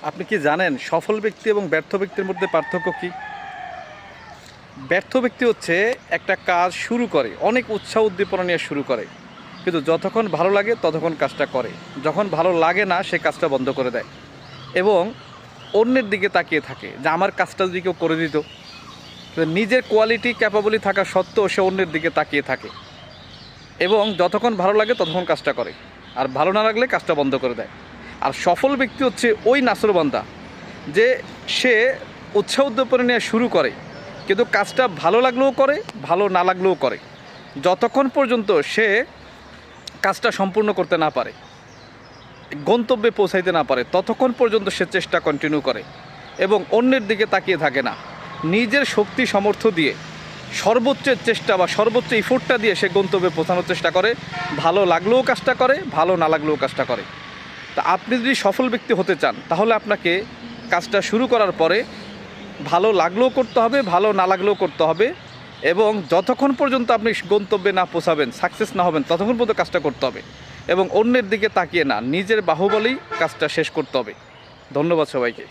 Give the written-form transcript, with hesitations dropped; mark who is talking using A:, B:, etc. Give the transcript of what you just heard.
A: আপনি কি জানেন সফল ব্যক্তি এবং ব্যর্থ ব্যক্তির মধ্যে পার্থক্য কি? ব্যর্থ ব্যক্তি হচ্ছে একটা কাজ শুরু করে, অনেক উৎসাহ উদ্দীপনা নিয়ে শুরু করে, কিন্তু যতক্ষণ ভালো লাগে ততক্ষণ কাজটা করে, যখন ভালো লাগে না সে কাজটা বন্ধ করে দেয় এবং অন্যের দিকে তাকিয়ে থাকে যে আমার কাজটা যদি কেউ করে দিত। নিজের কোয়ালিটি ক্যাপাবলি থাকা সত্ত্বেও সে অন্যের দিকে তাকিয়ে থাকে এবং যতক্ষণ ভালো লাগে ততক্ষণ কাজটা করে, আর ভালো না লাগলে কাজটা বন্ধ করে দেয়। আর সফল ব্যক্তি হচ্ছে ওই নাসরবান্দা যে সে উৎসাহ উদ্দীপনা নিয়ে শুরু করে, কিন্তু কাজটা ভালো লাগলেও করে, ভালো না লাগলেও করে, যতক্ষণ পর্যন্ত সে কাজটা সম্পূর্ণ করতে না পারে, গন্তব্যে পৌঁছাইতে না পারে, ততক্ষণ পর্যন্ত সে চেষ্টা কন্টিনিউ করে এবং অন্যের দিকে তাকিয়ে থাকে না। নিজের শক্তি সামর্থ্য দিয়ে সর্বোচ্চ চেষ্টা বা সর্বোচ্চ ইফোর্টটা দিয়ে সে গন্তব্যে পৌঁছানোর চেষ্টা করে, ভালো লাগলেও কাজটা করে, ভালো না লাগলেও কাজটা করে। তা আপনি যদি সফল ব্যক্তি হতে চান তাহলে আপনাকে কাজটা শুরু করার পরে ভালো লাগলেও করতে হবে, ভালো না লাগলেও করতে হবে এবং যতক্ষণ পর্যন্ত আপনি গন্তব্যে না পৌঁছাবেন, সাকসেস না হবেন, ততক্ষণ পর্যন্ত কাজটা করতে হবে এবং অন্যের দিকে তাকিয়ে না, নিজের বাহুবলেই কাজটা শেষ করতে হবে। ধন্যবাদ সবাইকে।